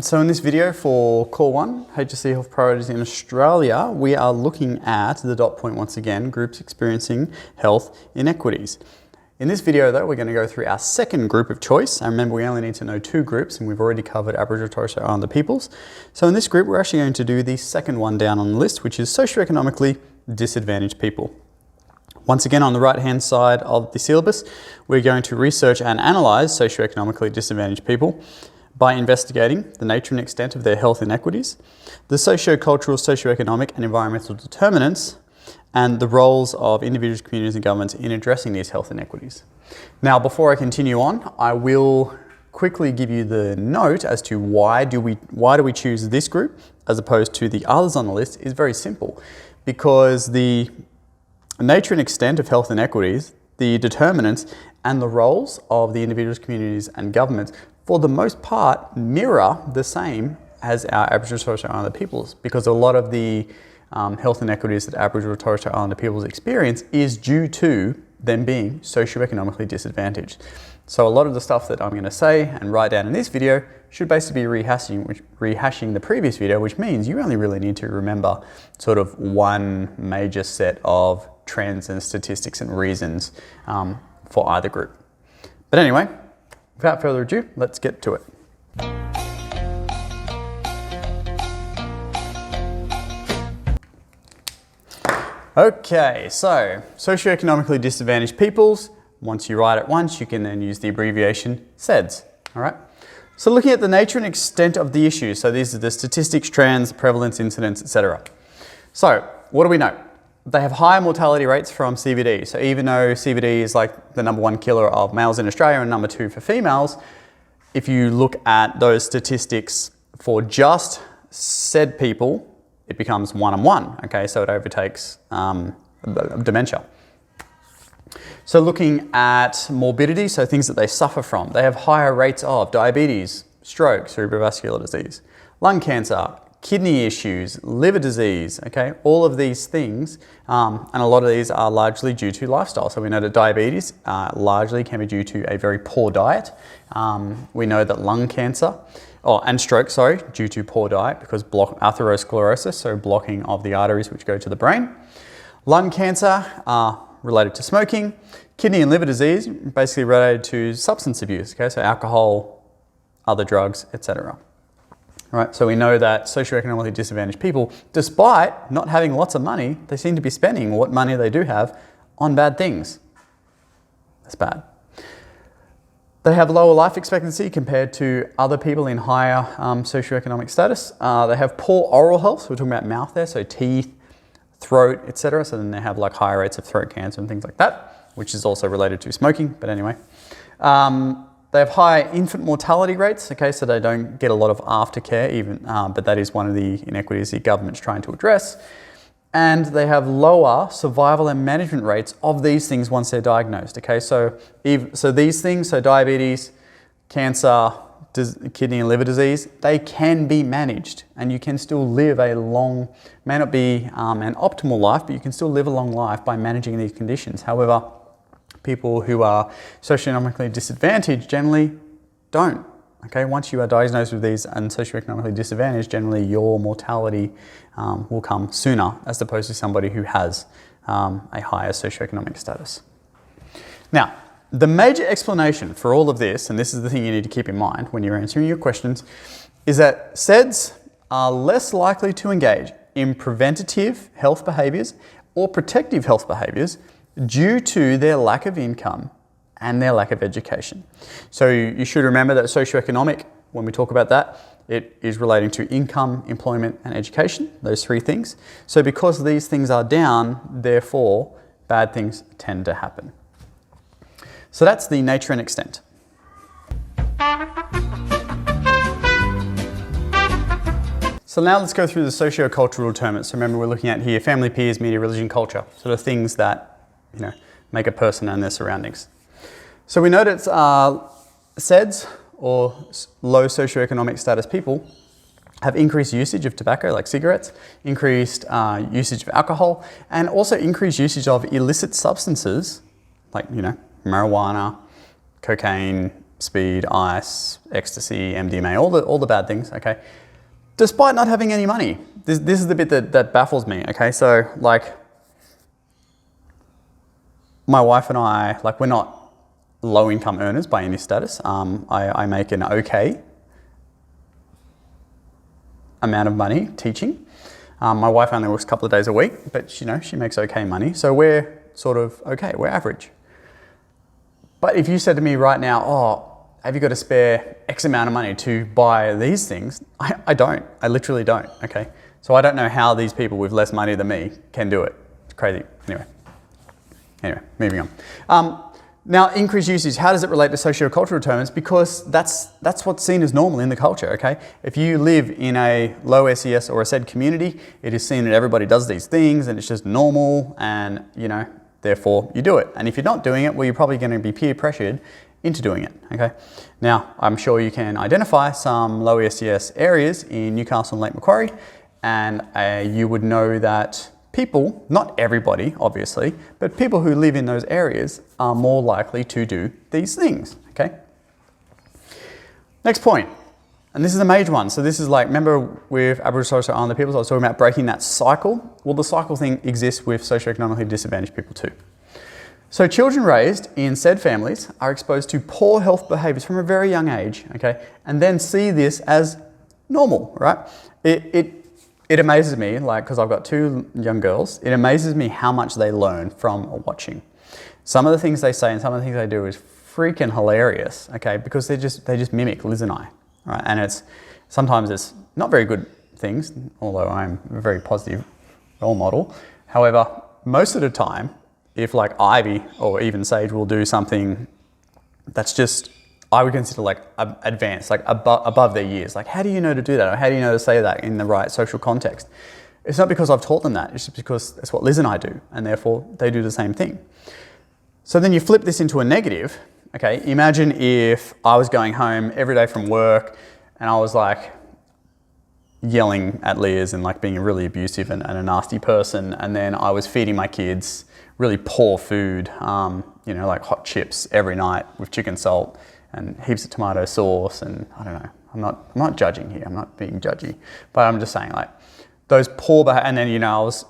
So in this video for Core 1, HSC Health Priorities in Australia, we are looking at the dot point once again, groups experiencing health inequities. In this video though, we're going to go through our second group of choice. And remember, we only need to know two groups and we've already covered Aboriginal and Torres Strait Islander peoples. So in this group, we're actually going to do the second one down on the list, which is socioeconomically disadvantaged people. Once again, on the right-hand side of the syllabus, we're going to research and analyse socioeconomically disadvantaged people by investigating the nature and extent of their health inequities, the socio-cultural, socio-economic and environmental determinants, and the roles of individuals, communities and governments in addressing these health inequities. Now, before I continue on, I will quickly give you the note as to why do we choose this group as opposed to the others on the list is very simple. Because the nature and extent of health inequities, the determinants and the roles of the individuals, communities and governments for the most part mirror the same as our Aboriginal and Torres Strait Islander peoples, because a lot of the health inequities that Aboriginal and Torres Strait Islander peoples experience is due to them being socioeconomically disadvantaged. So a lot of the stuff that I'm going to say and write down in this video should basically be rehashing the previous video, which means you only really need to remember sort of one major set of trends and statistics and reasons for either group. But anyway, without further ado, let's get to it. Okay, so socioeconomically disadvantaged peoples. Once you write it once, you can then use the abbreviation SEDS, all right? So looking at the nature and extent of the issue, so these are the statistics, trends, prevalence, incidence, etc. So what do we know? They have higher mortality rates from CVD. So even though CVD is like the #1 killer of males in Australia and #2 for females, if you look at those statistics for just SED people, it becomes 1 on 1, okay? So it overtakes dementia. So looking at morbidity, so things that they suffer from, they have higher rates of diabetes, stroke, cerebrovascular disease, lung cancer, kidney issues, liver disease, okay? All of these things, and a lot of these are largely due to lifestyle. So we know that diabetes largely can be due to a very poor diet. We know that lung cancer, and stroke, sorry, due to poor diet because atherosclerosis, so blocking of the arteries which go to the brain. Lung cancer related to smoking. Kidney and liver disease basically related to substance abuse, okay? So alcohol, other drugs, etc. All right, so we know that socioeconomically disadvantaged people, despite not having lots of money, they seem to be spending what money they do have on bad things. That's bad. They have lower life expectancy compared to other people in higher socioeconomic status. They have poor oral health, so we're talking about mouth there, so teeth, throat, etc. So then they have like higher rates of throat cancer and things like that, which is also related to smoking, but anyway. They have high infant mortality rates, okay, so they don't get a lot of aftercare even, but that is one of the inequities the government's trying to address. And they have lower survival and management rates of these things once they're diagnosed, okay? So these things, so diabetes, cancer, kidney and liver disease, they can be managed and you can still live a long, may not be an optimal life, but you can still live a long life by managing these conditions. However, people who are socioeconomically disadvantaged generally don't. Okay, once you are diagnosed with these and socioeconomically disadvantaged, generally your mortality will come sooner as opposed to somebody who has a higher socioeconomic status. Now, the major explanation for all of this, and this is the thing you need to keep in mind when you're answering your questions, is that SEDS are less likely to engage in preventative health behaviours or protective health behaviours due to their lack of income and their lack of education. So you should remember that socioeconomic, when we talk about that, it is relating to income, employment and education, those three things. So because these things are down, therefore bad things tend to happen. So that's the nature and extent. So now let's go through the socio-cultural determinants. So remember, we're looking at here family, peers, media, religion, culture, sort of things that make a person and their surroundings. So we know that SEDS, or low socioeconomic status people, have increased usage of tobacco, like cigarettes, increased usage of alcohol, and also increased usage of illicit substances, like marijuana, cocaine, speed, ice, ecstasy, MDMA, all the bad things, okay? Despite not having any money. This is the bit that baffles me, okay? So like, my wife and I, like, we're not low income earners by any status. I make an okay amount of money teaching. My wife only works a couple of days a week, but she makes okay money. So we're sort of okay, we're average. But if you said to me right now, oh, have you got a spare X amount of money to buy these things? I don't, I literally don't, okay? So I don't know how these people with less money than me can do it. It's crazy, Anyway, moving on. Now, increased usage, how does it relate to socio-cultural determinants? Because that's what's seen as normal in the culture, okay? If you live in a low SES or a SED community, it is seen that everybody does these things and it's just normal and, therefore you do it. And if you're not doing it, well, you're probably going to be peer pressured into doing it, okay? Now, I'm sure you can identify some low SES areas in Newcastle and Lake Macquarie, and you would know that people, not everybody, obviously, but people who live in those areas are more likely to do these things, okay? Next point, and this is a major one. So this is like, remember with Aboriginal and Torres Strait Islander people, I was talking about breaking that cycle. Well, the cycle thing exists with socioeconomically disadvantaged people too. So children raised in said families are exposed to poor health behaviours from a very young age, okay? And then see this as normal, right? It amazes me, like, because I've got two young girls, it amazes me how much they learn from watching. Some of the things they say and some of the things they do is freaking hilarious, okay? Because they just mimic Liz and I, right? And sometimes it's not very good things, although I'm a very positive role model. However, most of the time, if like Ivy or even Sage will do something that's just, I would consider like advanced, like above their years. Like, how do you know to do that? Or how do you know to say that in the right social context? It's not because I've taught them that, it's just because that's what Liz and I do, and therefore they do the same thing. So then you flip this into a negative, okay? Imagine if I was going home every day from work and I was like yelling at Liz and like being really abusive and a nasty person, and then I was feeding my kids really poor food, like hot chips every night with chicken salt and heaps of tomato sauce, and I don't know, I'm not judging here, I'm not being judgy, but I'm just saying like those poor and then I was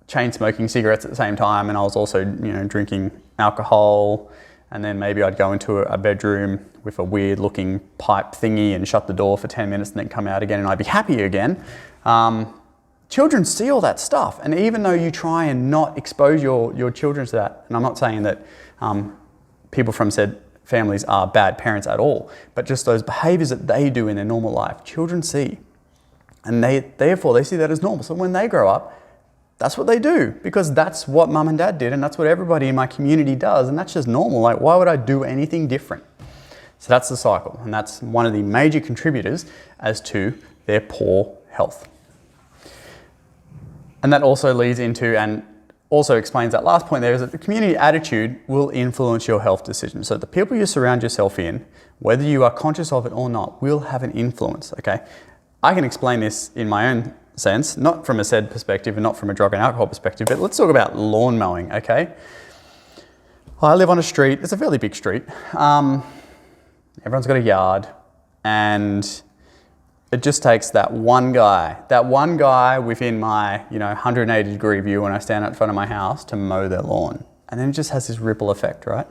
chain smoking cigarettes at the same time, and I was also drinking alcohol, and then maybe I'd go into a bedroom with a weird looking pipe thingy and shut the door for 10 minutes and then come out again and I'd be happy again. Children see all that stuff, and even though you try and not expose your children to that, and I'm not saying that people from said families are bad parents at all, but just those behaviours that they do in their normal life, children see, and therefore they see that as normal. So when they grow up, that's what they do, because that's what mum and dad did, and that's what everybody in my community does, and that's just normal. Like, why would I do anything different? So that's the cycle, and that's one of the major contributors as to their poor health. And that also leads into, and also explains that last point there, is that the community attitude will influence your health decisions. So the people you surround yourself in, whether you are conscious of it or not, will have an influence, okay? I can explain this in my own sense, not from a SED perspective and not from a drug and alcohol perspective, but let's talk about lawn mowing, okay? I live on a street, it's a fairly big street. Everyone's got a yard, and it just takes that one guy within my 180 degree view when I stand out in front of my house to mow their lawn. And then it just has this ripple effect, right?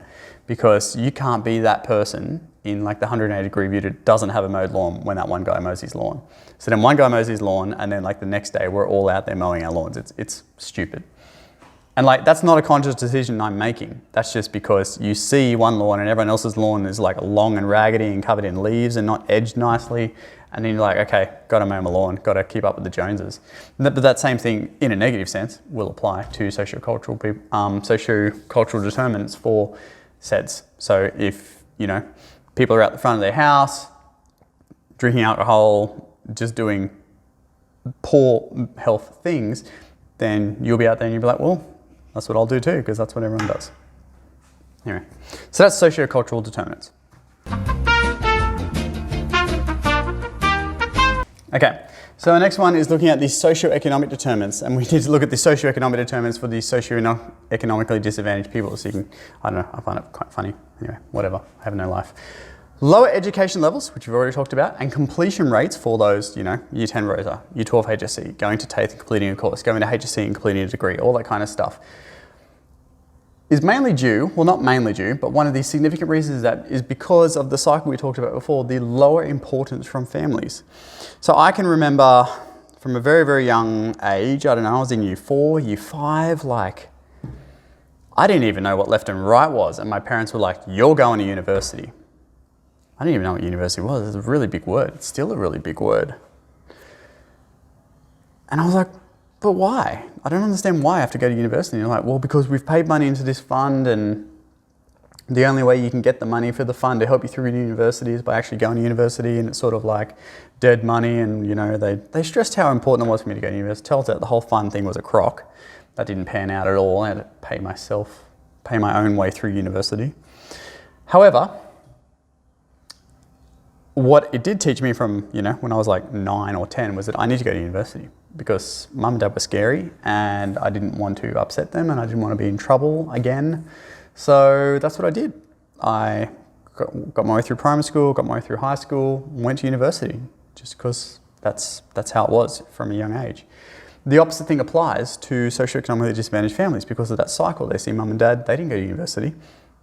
Because you can't be that person in like the 180 degree view that doesn't have a mowed lawn when that one guy mows his lawn. So then one guy mows his lawn, and then like the next day we're all out there mowing our lawns. It's stupid. And like, that's not a conscious decision I'm making. That's just because you see one lawn and everyone else's lawn is like long and raggedy and covered in leaves and not edged nicely. And then you're like, okay, gotta mow my lawn, gotta keep up with the Joneses. But that same thing, in a negative sense, will apply to sociocultural determinants for SEDS. So if, people are out the front of their house, drinking alcohol, just doing poor health things, then you'll be out there and you'll be like, well, that's what I'll do too, because that's what everyone does. Anyway, so that's sociocultural determinants. Okay, so the next one is looking at the socioeconomic determinants, and we need to look at the socioeconomic determinants for the socioeconomically disadvantaged people. So you can, I don't know, I find it quite funny. Anyway, whatever, I have no life. Lower education levels, which we've already talked about, and completion rates for those, you know, Year 10 Rosa, Year 12 HSC, going to TAFE and completing a course, going to HSC and completing a degree, all that kind of stuff, is mainly due, well not mainly due, but one of the significant reasons is because of the cycle we talked about before, the lower importance from families. So I can remember from a very, very young age, I don't know, I was in Year 4, Year 5, like, I didn't even know what left and right was, and my parents were like, you're going to university. I didn't even know what university was. It's a really big word. It's still a really big word. And I was like, but why? I don't understand why I have to go to university. And you're like, well, because we've paid money into this fund, and the only way you can get the money for the fund to help you through university is by actually going to university, and it's sort of like dead money. And you know, they stressed how important it was for me to go to university. Turns out the whole fund thing was a crock. That didn't pan out at all. I had to pay my own way through university. However, what it did teach me from, you know, when I was like 9 or 10 was that I need to go to university because mum and dad were scary and I didn't want to upset them and I didn't want to be in trouble again. So that's what I did. I got my way through primary school, got my way through high school, went to university just because that's how it was from a young age. The opposite thing applies to socioeconomically disadvantaged families because of that cycle. They see mum and dad, they didn't go to university.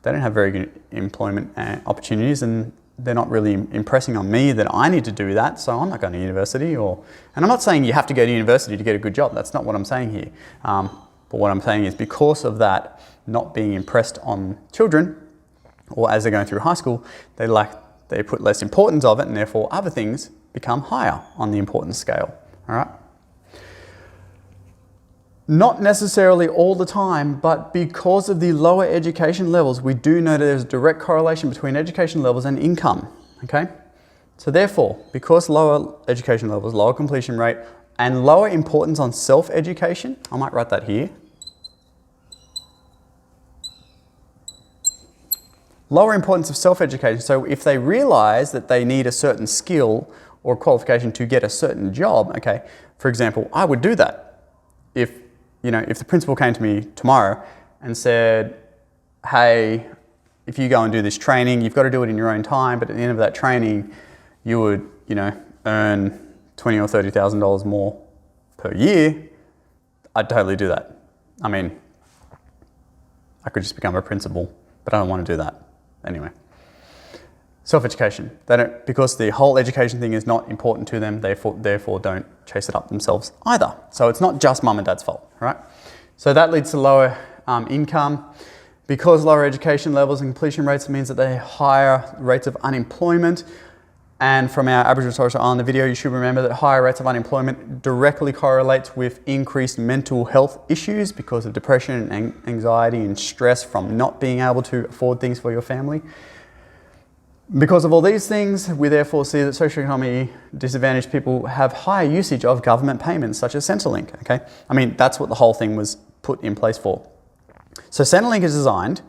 They don't have very good employment opportunities, and they're not really impressing on me that I need to do that, so I'm not going to university. And I'm not saying you have to go to university to get a good job. That's not what I'm saying here. But what I'm saying is because of that not being impressed on children, or as they're going through high school, they put less importance of it, and therefore other things become higher on the importance scale. All right. Not necessarily all the time, but because of the lower education levels, we do know that there's a direct correlation between education levels and income, okay? So therefore, because lower education levels, lower completion rate, and lower importance on self-education, I might write that here. Lower importance of self-education. So if they realize that they need a certain skill or qualification to get a certain job, okay, for example, I would do that. If the principal came to me tomorrow and said, hey, if you go and do this training, you've got to do it in your own time, but at the end of that training, you would, earn $20,000 or $30,000 more per year, I'd totally do that. I mean, I could just become a principal, but I don't want to do that. Anyway. Self-education. Because the whole education thing is not important to them, therefore don't chase it up themselves either. So it's not just mum and dad's fault, right? So that leads to lower income. Because lower education levels and completion rates means that they have higher rates of unemployment. And from our Aboriginal and Torres Strait Islander video, you should remember that higher rates of unemployment directly correlates with increased mental health issues because of depression and anxiety and stress from not being able to afford things for your family. Because of all these things, we therefore see that socioeconomically disadvantaged people have higher usage of government payments such as Centrelink, okay? I mean, that's what the whole thing was put in place for. So Centrelink is designed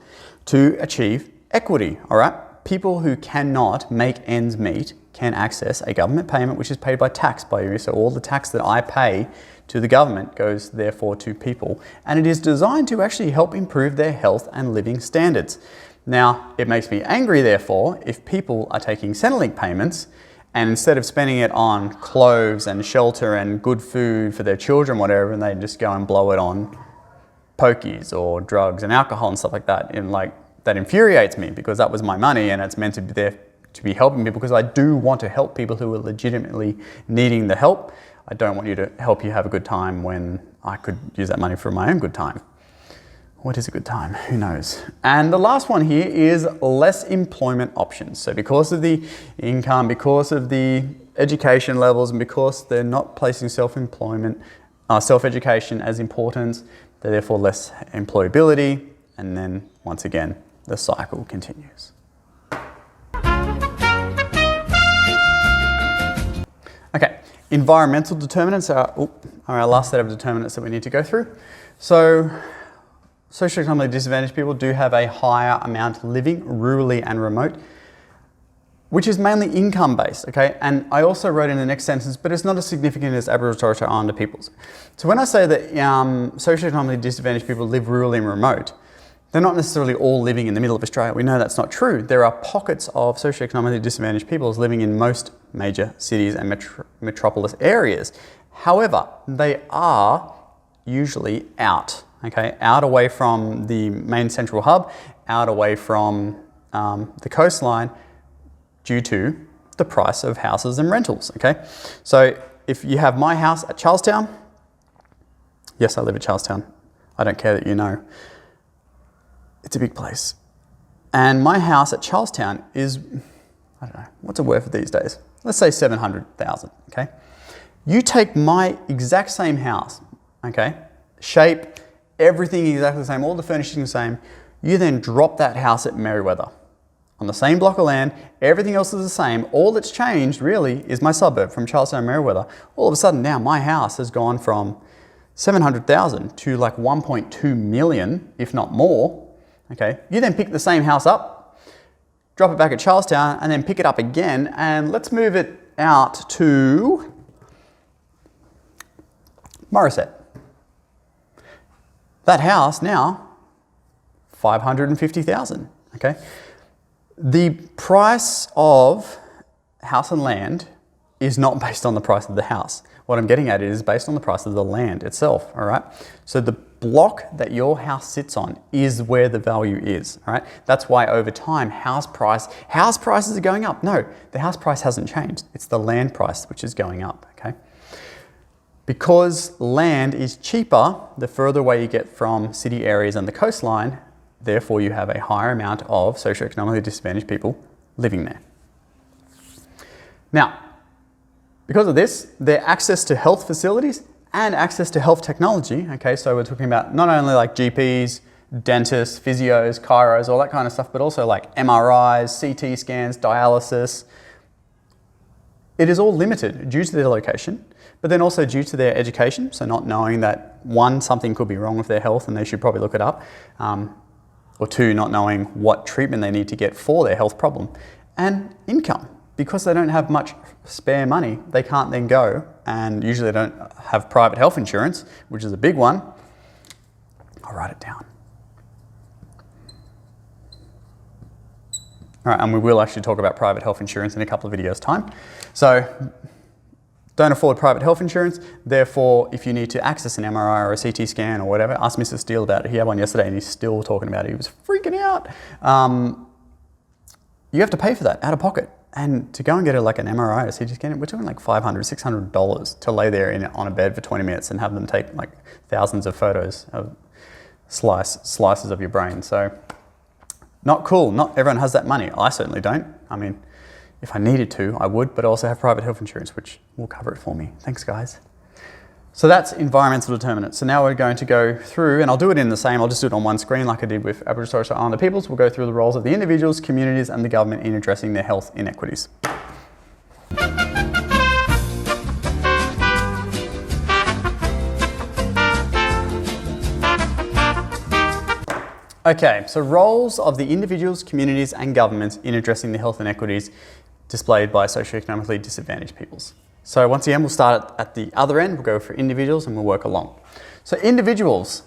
to achieve equity, all right? People who cannot make ends meet can access a government payment which is paid by tax by you. So all the tax that I pay to the government goes therefore to people. And it is designed to actually help improve their health and living standards. Now, it makes me angry, therefore, if people are taking Centrelink payments and instead of spending it on clothes and shelter and good food for their children, whatever, and they just go and blow it on pokies or drugs and alcohol and stuff like that. And that infuriates me because that was my money and it's meant to be there to be helping people because I do want to help people who are legitimately needing the help. I don't want you to help you have a good time when I could use that money for my own good time. What is a good time? Who knows? And the last one here is less employment options. So because of the income, because of the education levels, and because they're not placing self-education as important, they're therefore less employability. And then once again, the cycle continues. Okay, environmental determinants are our last set of determinants that we need to go through. So socioeconomically disadvantaged people do have a higher amount living rurally and remote, which is mainly income based, okay? And I also wrote in the next sentence, but it's not as significant as Aboriginal and Torres Strait Islander peoples. So when I say that socioeconomically disadvantaged people live rurally and remote, they're not necessarily all living in the middle of Australia. We know that's not true. There are pockets of socioeconomically disadvantaged peoples living in most major cities and metropolis areas. However, they are usually out, okay? Out away from the main central hub, out away from the coastline due to the price of houses and rentals, okay? So if you have my house at Charlestown, yes, I live at Charlestown. I don't care that you know. It's a big place. And my house at Charlestown is, I don't know, what's it worth these days? Let's say 700,000, okay? You take my exact same house, okay? Shape, everything exactly the same, all the furnishings the same. You then drop that house at Merewether on the same block of land, everything else is the same. All that's changed really is my suburb from Charlestown and Merewether. All of a sudden now my house has gone from 700,000 to like 1.2 million, if not more. Okay, you then pick the same house up, drop it back at Charlestown, and then pick it up again, and let's move it out to Morisset. That house now, 550,000, okay? The price of house and land is not based on the price of the house. What I'm getting at is based on the price of the land itself, all right? So the block that your house sits on is where the value is, all right? That's why over time, house prices are going up. No, the house price hasn't changed. It's the land price which is going up, okay? Because land is cheaper the further away you get from city areas and the coastline, therefore you have a higher amount of socioeconomically disadvantaged people living there. Now, because of this, their access to health facilities and access to health technology, okay, so we're talking about not only like GPs, dentists, physios, chiros, all that kind of stuff, but also like MRIs, CT scans, dialysis. It is all limited due to their location, but then also due to their education, so not knowing that one, something could be wrong with their health and they should probably look it up, or two, not knowing what treatment they need to get for their health problem, and income. Because they don't have much spare money, they can't then go, and usually they don't have private health insurance, which is a big one. I'll write it down. All right, and we will actually talk about private health insurance in a couple of videos' time. So, don't afford private health insurance, therefore, if you need to access an MRI or a CT scan or whatever, ask Mr. Steele about it. He had one yesterday and he's still talking about it. He was freaking out. You have to pay for that out of pocket. And to go and get like an MRI or a CT scan, we're talking like $500, $600 to lay there on a bed for 20 minutes and have them take like thousands of photos of slices of your brain. So not cool. Not everyone has that money. I certainly don't. I mean, if I needed to, I would, but I also have private health insurance, which will cover it for me. Thanks, guys. So that's environmental determinants. So now we're going to go through, and I'll do it in the same, I'll just do it on one screen like I did with Aboriginal and Torres Strait Islander peoples. We'll go through the roles of the individuals, communities, and the government in addressing their health inequities. Okay, so roles of the individuals, communities, and governments in addressing the health inequities displayed by socioeconomically disadvantaged peoples. So once again, we'll start at the other end. We'll go for individuals and we'll work along. So individuals,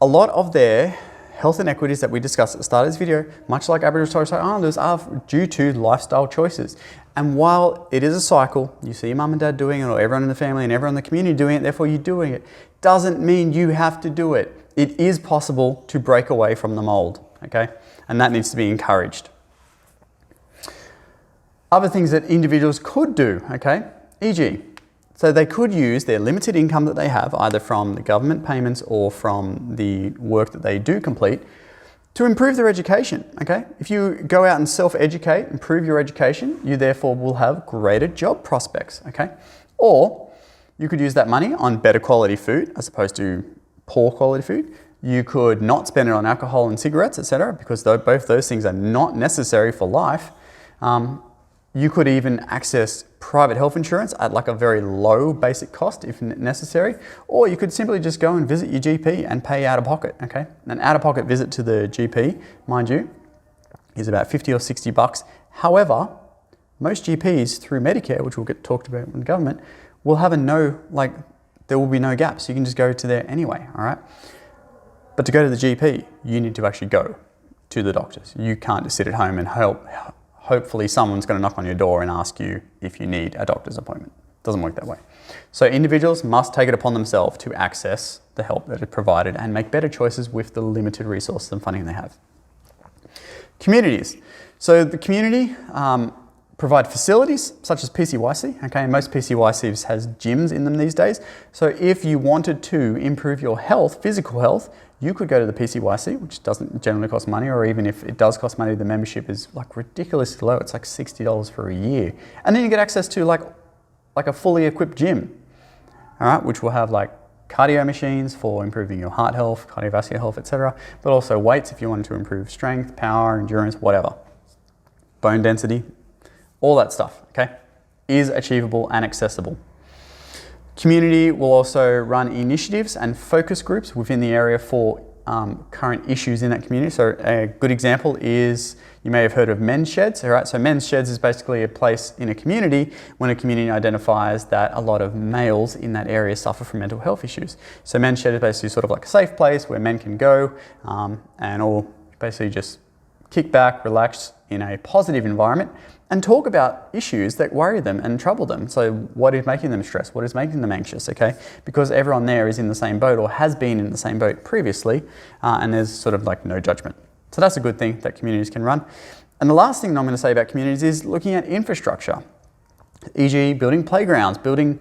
a lot of their health inequities that we discussed at the start of this video, much like Aboriginal and Torres Strait Islanders, are due to lifestyle choices. And while it is a cycle, you see your mum and dad doing it, or everyone in the family and everyone in the community doing it, therefore you're doing it, doesn't mean you have to do it. It is possible to break away from the mold, okay? And that needs to be encouraged. Other things that individuals could do, okay? E.g., so they could use their limited income that they have, either from the government payments or from the work that they do complete, to improve their education, okay? If you go out and self-educate, improve your education, you therefore will have greater job prospects, okay? Or you could use that money on better quality food as opposed to poor quality food. You could not spend it on alcohol and cigarettes, etc., because both those things are not necessary for life. You could even access private health insurance at like a very low basic cost if necessary, or you could simply just go and visit your GP and pay out of pocket, okay? An out of pocket visit to the GP, mind you, is about 50 or 60 bucks. However, most GPs through Medicare, which will get talked about in the government, will have there will be no gaps. You can just go to there anyway, all right? But to go to the GP, you need to actually go to the doctors. You can't just sit at home and hopefully someone's going to knock on your door and ask you if you need a doctor's appointment. It doesn't work that way. So individuals must take it upon themselves to access the help that is provided and make better choices with the limited resources and funding they have. Communities. So the community provide facilities such as PCYC, okay, and most PCYCs has gyms in them these days. So if you wanted to improve your health, physical health, you could go to the PCYC, which doesn't generally cost money, or even if it does cost money, the membership is like ridiculously low. It's like $60 for a year. And then you get access to like a fully equipped gym, all right, which will have like cardio machines for improving your heart health, cardiovascular health, etc., but also weights if you wanted to improve strength, power, endurance, whatever. Bone density, all that stuff, okay, is achievable and accessible. Community will also run initiatives and focus groups within the area for current issues in that community. So a good example is, you may have heard of men's sheds, all right? So men's sheds is basically a place in a community when a community identifies that a lot of males in that area suffer from mental health issues. So men's shed is basically sort of like a safe place where men can go and all basically just kick back, relax in a positive environment and talk about issues that worry them and trouble them. So what is making them stressed? What is making them anxious, okay? Because everyone there is in the same boat or has been in the same boat previously, and there's sort of like no judgment. So that's a good thing that communities can run. And the last thing I'm going to say about communities is looking at infrastructure, e.g. building playgrounds, building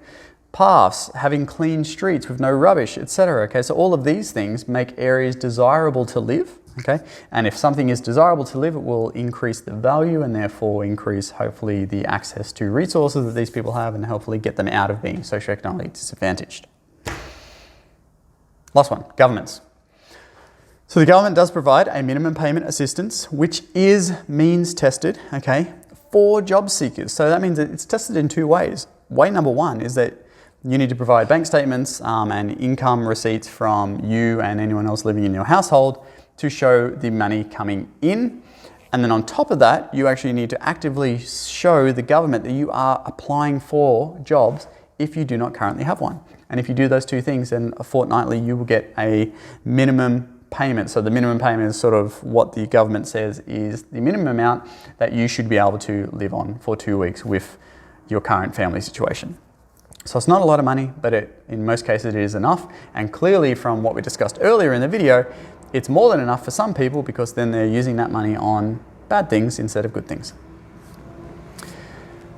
paths, having clean streets with no rubbish, etc. Okay, so all of these things make areas desirable to live. Okay, and if something is desirable to live, it will increase the value and therefore increase, hopefully, the access to resources that these people have and hopefully get them out of being socioeconomically disadvantaged. Last one, governments. So the government does provide a minimum payment assistance, which is means tested, okay, for job seekers. So that means that it's tested in two ways. Way number one is that you need to provide bank statements and income receipts from you and anyone else living in your household to show the money coming in. And then on top of that, you actually need to actively show the government that you are applying for jobs if you do not currently have one. And if you do those two things, then fortnightly you will get a minimum payment. So the minimum payment is sort of what the government says is the minimum amount that you should be able to live on for 2 weeks with your current family situation. So it's not a lot of money, but in most cases it is enough. And clearly from what we discussed earlier in the video, it's more than enough for some people because then they're using that money on bad things instead of good things.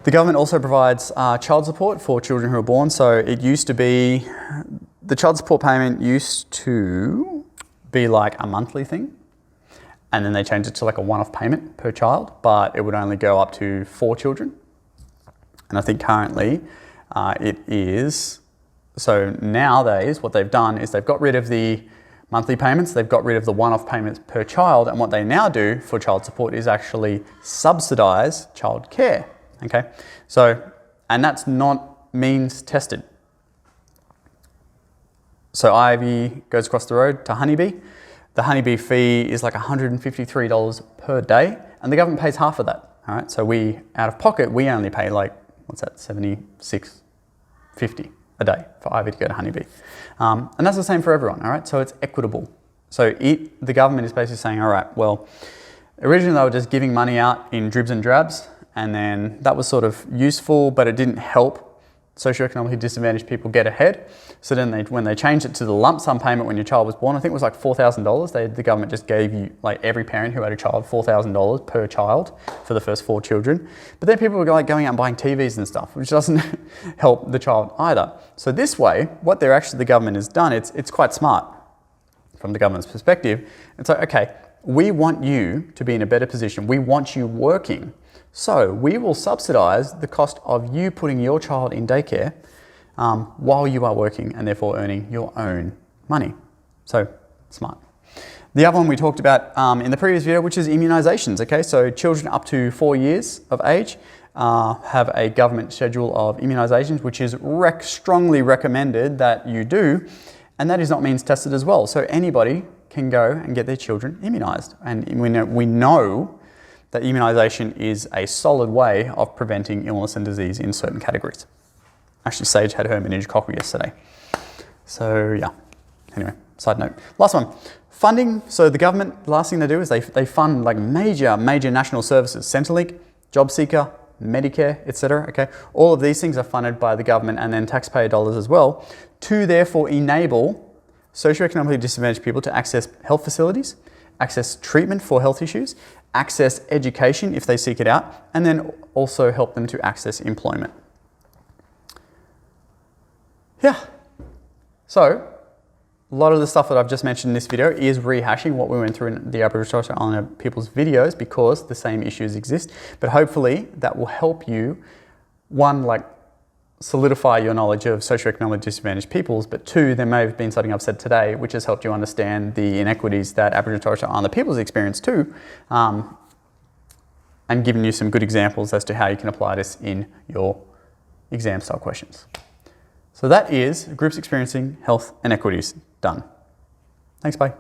The government also provides child support for children who are born. So it used to be, the child support payment used to be like a monthly thing. And then they changed it to like a one-off payment per child, but it would only go up to 4 children. And I think currently it is, so nowadays what they've done is they've got rid of the monthly payments, they've got rid of the one-off payments per child, and what they now do for child support is actually subsidise child care, okay? So, and that's not means tested. So Ivy goes across the road to Honeybee. The Honeybee fee is like $153 per day, and the government pays half of that, all right? So we, out of pocket, we only pay like, what's that, $76.50 a day for Ivy to go to Honeybee. And that's the same for everyone, all right? So it's equitable. So the government is basically saying, all right, well, originally they were just giving money out in dribs and drabs, and then that was sort of useful, but it didn't help socioeconomically disadvantaged people get ahead. So then when they changed it to the lump sum payment when your child was born, I think it was like $4,000. The government just gave you, like every parent who had a child, $4,000 per child for the first 4 children. But then people were like going out and buying TVs and stuff, which doesn't help the child either. So this way, what the government has done, it's quite smart from the government's perspective. It's like, okay, we want you to be in a better position. We want you working. So we will subsidise the cost of you putting your child in daycare while you are working and therefore earning your own money. So smart. The other one we talked about in the previous video, which is immunisations. Okay, so children up to 4 years of age have a government schedule of immunisations, which is strongly recommended that you do, and that is not means tested as well. So anybody can go and get their children immunised, and we know that immunisation is a solid way of preventing illness and disease in certain categories. Actually, Sage had her meningococcal yesterday. So yeah, anyway, side note. Last one, Funding, so the government, the last thing they do is they fund like major national services, Centrelink, JobSeeker, Medicare, etc. Okay, all of these things are funded by the government and then taxpayer dollars as well, to therefore enable socioeconomically disadvantaged people to access health facilities, access treatment for health issues, access education if they seek it out, and then also help them to access employment. Yeah, so a lot of the stuff that I've just mentioned in this video is rehashing what we went through in the Aboriginal and Torres Strait Islander people's videos because the same issues exist, but hopefully that will help you, one, like solidify your knowledge of socioeconomically disadvantaged peoples, but two, there may have been something I've said today which has helped you understand the inequities that Aboriginal and Torres Strait Islander peoples experience too, and given you some good examples as to how you can apply this in your exam style questions. So that is groups experiencing health inequities done. Thanks, bye.